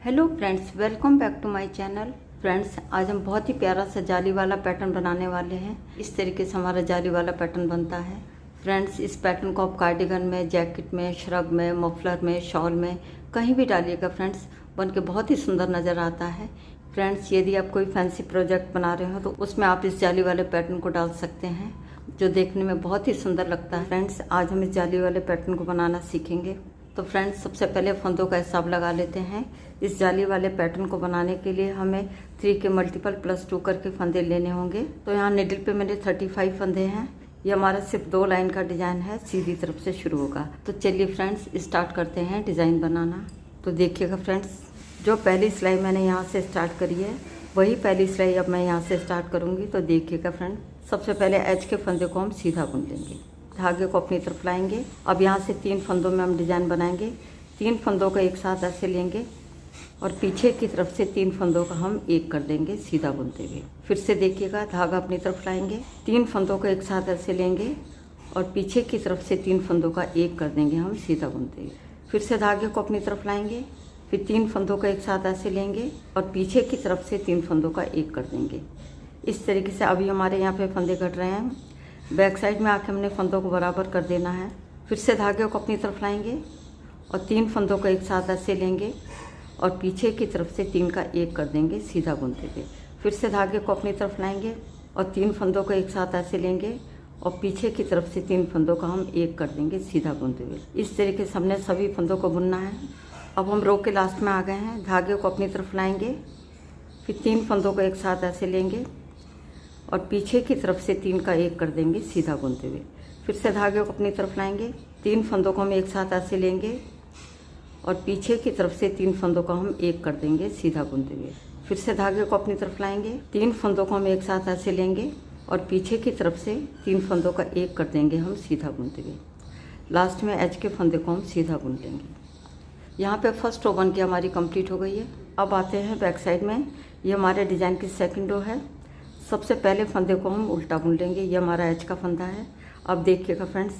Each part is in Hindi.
Hello friends, welcome back to my channel. Friends, आज हम बहुत ही प्यारा सा जाली वाला पैटर्न बनाने वाले हैं। इस तरीके से हमारा जाली वाला पैटर्न बनता है। फ्रेंड्स, इस पैटर्न को आप कार्डिगन में, जैकेट में, श्रग में, मफलर में, शॉल में कहीं भी डालिएगा फ्रेंड्स, बन के बहुत ही सुंदर नज़र आता है। फ्रेंड्स, यदि आप कोई फैंसी प्रोजेक्ट बना रहे हो तो उसमें आप इस जाली वाले पैटर्न को डाल सकते हैं, जो देखने में बहुत ही सुंदर लगता है। फ्रेंड्स, आज हम इस जाली वाले पैटर्न को बनाना सीखेंगे। तो फ्रेंड्स, सबसे पहले फंदों का हिसाब लगा लेते हैं। इस जाली वाले पैटर्न को बनाने के लिए हमें 3 के मल्टीपल प्लस 2 करके फंदे लेने होंगे। तो यहाँ निडल पे मेरे 35 फंदे हैं। ये हमारा सिर्फ 2 लाइन का डिजाइन है, सीधी तरफ से शुरू होगा। तो चलिए फ्रेंड्स, स्टार्ट करते हैं डिजाइन बनाना। तो देखिएगा फ्रेंड्स, जो पहली सिलाई मैंने यहाँ से स्टार्ट करी है वही पहली सिलाई अब मैं यहाँ से स्टार्ट करूँगी। तो देखिएगा फ्रेंड, सबसे पहले एज के फंदे को हम सीधा बुन लेंगे, धागे को अपनी तरफ लाएंगे। अब यहाँ से 3 फंदों में हम डिजाइन बनाएंगे। 3 फंदों को एक साथ ऐसे लेंगे और पीछे की तरफ से 3 फंदों का हम एक कर देंगे सीधा बुनते हुए। फिर से देखिएगा, धागा अपनी तरफ लाएंगे, 3 फंदों को एक साथ ऐसे लेंगे और पीछे की तरफ से 3 फंदों का एक कर देंगे हम सीधा बुनते हुए। फिर से धागे को अपनी तरफ लाएंगे, फिर 3 फंदों को एक साथ ऐसे लेंगे और पीछे की तरफ से 3 फंदों का एक कर देंगे। इस तरीके से अभी हमारे यहाँ पे फंदे कट रहे हैं। बैक साइड में आके हमने फंदों को बराबर कर देना है। फिर से धागे को अपनी तरफ लाएंगे और 3 फंदों को एक साथ ऐसे लेंगे और पीछे की तरफ से 3 का एक कर देंगे सीधा बुनते हुए। फिर से धागे को अपनी तरफ लाएंगे और 3 फंदों को एक साथ ऐसे लेंगे और पीछे की तरफ से 3 फंदों का हम एक कर देंगे सीधा बुनते हुए। इस तरीके से हमने सभी फंदों को बुनना है। अब हम रो के लास्ट में आ गए हैं। धागे को अपनी तरफ लाएंगे, फिर 3 फंदों को एक साथ ऐसे लेंगे और पीछे की तरफ से 3 का एक कर देंगे सीधा बुनते हुए। फिर से धागे को अपनी तरफ लाएंगे, 3 फंदों को हम एक साथ ऐसे लेंगे और पीछे की तरफ से 3 फंदों का हम एक कर देंगे सीधा बुनते हुए। फिर से धागे को अपनी तरफ लाएंगे, 3 फंदों को हम एक साथ ऐसे लेंगे और पीछे की तरफ से 3 फंदों का एक कर देंगे हम सीधा बुनते हुए। लास्ट में एज के फंदे को हम सीधा बुन लेंगे। यहाँ पे फर्स्ट रो बन के हमारी कंप्लीट हो गई है। अब आते हैं बैक साइड में। ये हमारे डिज़ाइन की सेकंड रो है। सबसे पहले फंदे को हम उल्टा बुन लेंगे। ये हमारा एज का फंदा है। अब देखिएगा फ्रेंड्स,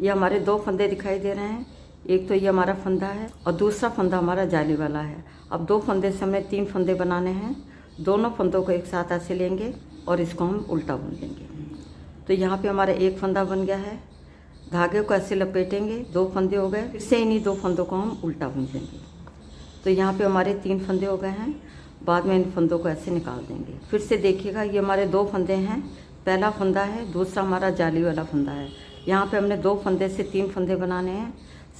ये हमारे 2 फंदे दिखाई दे रहे हैं। एक तो ये हमारा फंदा है और दूसरा फंदा हमारा जाली वाला है। अब 2 फंदे से हमें 3 फंदे बनाने हैं। दोनों फंदों को एक साथ ऐसे लेंगे और इसको हम उल्टा बुन लेंगे। तो यहाँ पे हमारा एक फंदा बन गया है। धागे को ऐसे लपेटेंगे, 2 फंदे हो गए। फिर से इन्हीं 2 फंदों को हम उल्टा बुन लेंगे। तो यहाँ पे हमारे 3 फंदे हो गए हैं। बाद में इन फंदों को ऐसे निकाल देंगे। फिर से देखिएगा, ये हमारे 2 फंदे हैं। पहला फंदा है, दूसरा हमारा जाली वाला फंदा है। यहाँ पे हमने 2 फंदे से 3 फंदे बनाने हैं।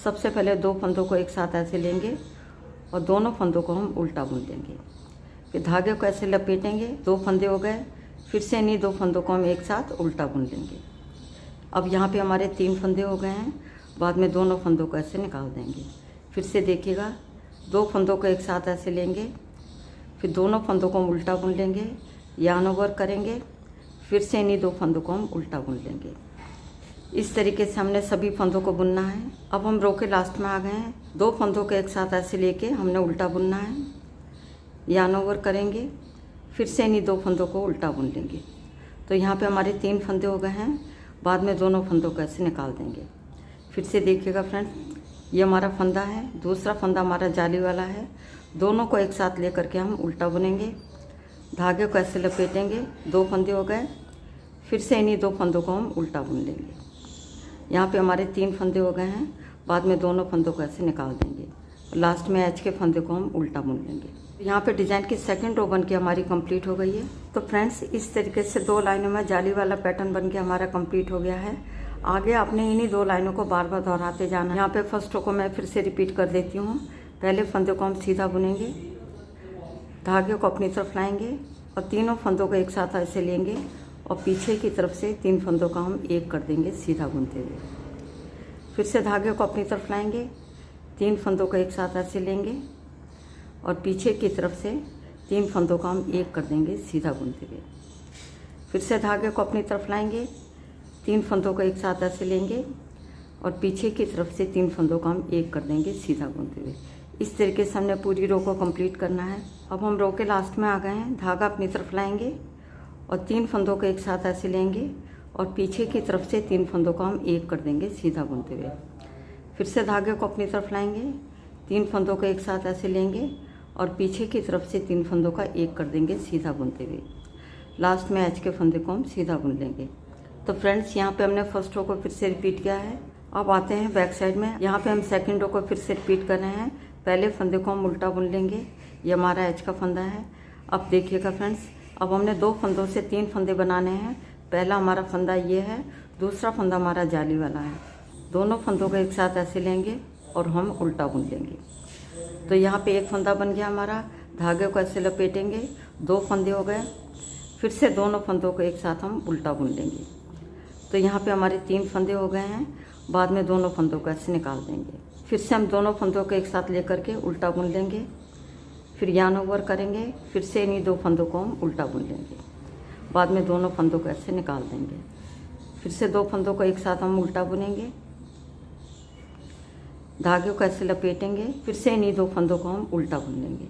सबसे पहले 2 फंदों को एक साथ ऐसे लेंगे और दोनों फंदों को हम उल्टा बुन लेंगे। फिर धागे को ऐसे लपेटेंगे, 2 फंदे हो गए। फिर से इन्हीं 2 फंदों को हम एक साथ उल्टा बुन लेंगे। अब यहाँ पे हमारे 3 फंदे हो गए हैं। बाद में दोनों फंदों को ऐसे निकाल देंगे। फिर से देखिएगा, 2 फंदों को एक साथ ऐसे लेंगे, फिर दोनों फंदों को हम उल्टा बुन लेंगे, यार्न ओवर करेंगे। फिर से इन्हीं 2 फंदों को हम उल्टा बुन लेंगे। इस तरीके से हमने सभी फंदों को बुनना है। अब हम रो के लास्ट में आ गए हैं। 2 फंदों को एक साथ ऐसे लेके हमने उल्टा बुनना है, यार्न ओवर करेंगे। फिर से इन्हीं 2 फंदों को उल्टा बुन लेंगे। तो यहाँ पे हमारे 3 फंदे हो गए हैं। बाद में दोनों फंदों को ऐसे निकाल देंगे। फिर से देखिएगा फ्रेंड्स, ये हमारा फंदा है, दूसरा फंदा हमारा जाली वाला है। दोनों को एक साथ लेकर के हम उल्टा बुनेंगे। धागे को ऐसे लपेटेंगे, 2 फंदे हो गए। फिर से इन्हीं 2 फंदों को हम उल्टा बुन लेंगे। यहाँ पे हमारे 3 फंदे हो गए हैं। बाद में दोनों फंदों को ऐसे निकाल देंगे। लास्ट में एज के फंदे को हम उल्टा बुन लेंगे। यहाँ पे डिज़ाइन की सेकंड रो बन के हमारी कंप्लीट हो गई है। तो फ्रेंड्स, इस तरीके से 2 लाइनों में जाली वाला पैटर्न बन के हमारा कंप्लीट हो गया है। आगे आपने इन्हीं 2 लाइनों को बार बार दोहराते जाना है। यहाँ पे फर्स्ट रो को मैं फिर से रिपीट कर देती हूँ। पहले फंदे को हम सीधा बुनेंगे, धागे को अपनी तरफ लाएंगे और तीनों फंदों को एक साथ ऐसे लेंगे और पीछे की तरफ से 3 फंदों का हम एक कर देंगे सीधा बुनते हुए। फिर से धागे को अपनी तरफ लाएंगे, 3 फंदों को एक साथ ऐसे लेंगे और पीछे की तरफ से 3 फंदों का हम एक कर देंगे सीधा बुनते हुए। फिर से धागे को अपनी तरफ लाएंगे, 3 फंदों को एक साथ ऐसे लेंगे और पीछे की तरफ से 3 फंदों का हम एक कर देंगे सीधा बुनते हुए। इस तरीके से हमने पूरी रो को कंप्लीट करना है। अब हम रो के लास्ट में आ गए हैं। धागा अपनी तरफ लाएंगे और 3 फंदों को एक साथ ऐसे लेंगे और पीछे की तरफ से 3 फंदों का हम एक कर देंगे सीधा बुनते हुए। फिर से धागे को अपनी तरफ लाएंगे, 3 फंदों को एक साथ ऐसे लेंगे और पीछे की तरफ से 3 फंदों का एक कर देंगे सीधा बुनते हुए। लास्ट में एच के फंदे को हम सीधा बुन लेंगे। तो फ्रेंड्स यहाँ पे हमने फर्स्ट रो को फिर से रिपीट किया है। अब आते हैं बैक साइड में। यहाँ पे हम सेकंड रो को फिर से रिपीट कर रहे हैं। पहले फंदे को हम उल्टा बुन लेंगे। ये हमारा एच का फंदा है। अब देखिएगा फ्रेंड्स, अब हमने 2 फंदों से 3 फंदे बनाने हैं। पहला हमारा फंदा ये है, दूसरा फंदा हमारा जाली वाला है। दोनों फंदों को एक साथ ऐसे लेंगे और हम उल्टा बुन लेंगे। तो यहाँ पे एक फंदा बन गया हमारा। धागे को ऐसे लपेटेंगे, 2 फंदे हो गए। फिर से दोनों फंदों को एक साथ हम उल्टा बुन लेंगे। तो यहाँ पे हमारे 3 फंदे हो गए हैं। बाद में दोनों फंदों को ऐसे निकाल देंगे। फिर से हम दोनों फंदों को एक साथ लेकर के उल्टा बुन लेंगे। फिर यार्न ओवर करेंगे। फिर से इन्हीं 2 फंदों को हम उल्टा बुन लेंगे। बाद में दोनों फंदों को ऐसे निकाल देंगे। फिर से 2 फंदों को एक साथ हम उल्टा बुनेंगे। धागे को ऐसे लपेटेंगे। फिर से इन्हीं 2 फंदों को हम उल्टा बुन लेंगे।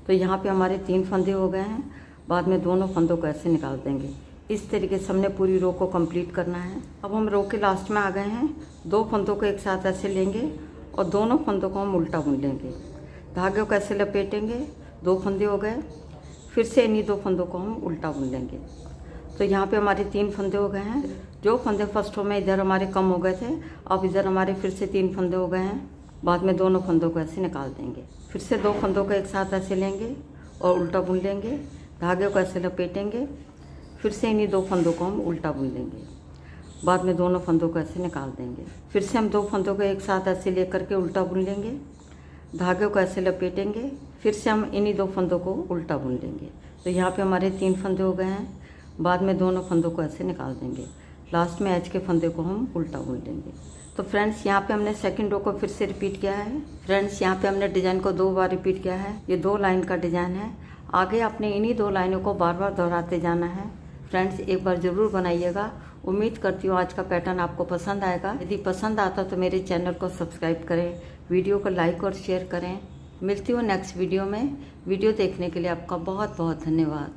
तो यहाँ पे हमारे 3 फंदे हो गए हैं। बाद में दोनों फंदों को ऐसे निकाल देंगे। इस तरीके से हमने पूरी रो को कंप्लीट करना है। अब हम रो के लास्ट में आ गए हैं। 2 फंदों को एक साथ ऐसे लेंगे और दोनों फंदों को हम उल्टा बुन लेंगे। धागे को ऐसे लपेटेंगे। 2 फंदे हो गए। फिर से इन्हीं 2 फंदों को हम उल्टा बुन लेंगे। तो यहाँ पे हमारे 3 फंदे हो गए हैं। जो फंदे फर्स्ट रो में इधर हमारे कम हो गए थे, अब इधर हमारे फिर से 3 फंदे हो गए हैं। बाद में दोनों फंदों को ऐसे निकाल देंगे। फिर से 2 फंदों को एक साथ ऐसे लेंगे और उल्टा बुन लेंगे। धागे को ऐसे लपेटेंगे। फिर से इन्हीं 2 फंदों को हम उल्टा बुन लेंगे। बाद में दोनों फंदों को ऐसे निकाल देंगे। फिर से हम 2 फंदों को एक साथ ऐसे लेकर के उल्टा बुन लेंगे। धागे को ऐसे लपेटेंगे। फिर से हम इन्हीं 2 फंदों को उल्टा बुन लेंगे। तो यहाँ पे हमारे 3 फंदे हो गए हैं। बाद में दोनों फंदों को ऐसे निकाल देंगे। लास्ट में एच के फंदे को हम उल्टा बुन लेंगे। तो फ्रेंड्स यहाँ पे हमने सेकंड रो को फिर से रिपीट किया है। फ्रेंड्स यहाँ पे हमने डिज़ाइन को 2 बार रिपीट किया है। ये 2 लाइन का डिज़ाइन है। आगे आपने इन्हीं 2 लाइनों को बार बार दोहराते जाना है। फ्रेंड्स एक बार ज़रूर बनाइएगा। उम्मीद करती हूँ आज का पैटर्न आपको पसंद आएगा। यदि पसंद आता तो मेरे चैनल को सब्सक्राइब करें, वीडियो को लाइक और शेयर करें। मिलती हूँ नेक्स्ट वीडियो में। वीडियो देखने के लिए आपका बहुत बहुत धन्यवाद।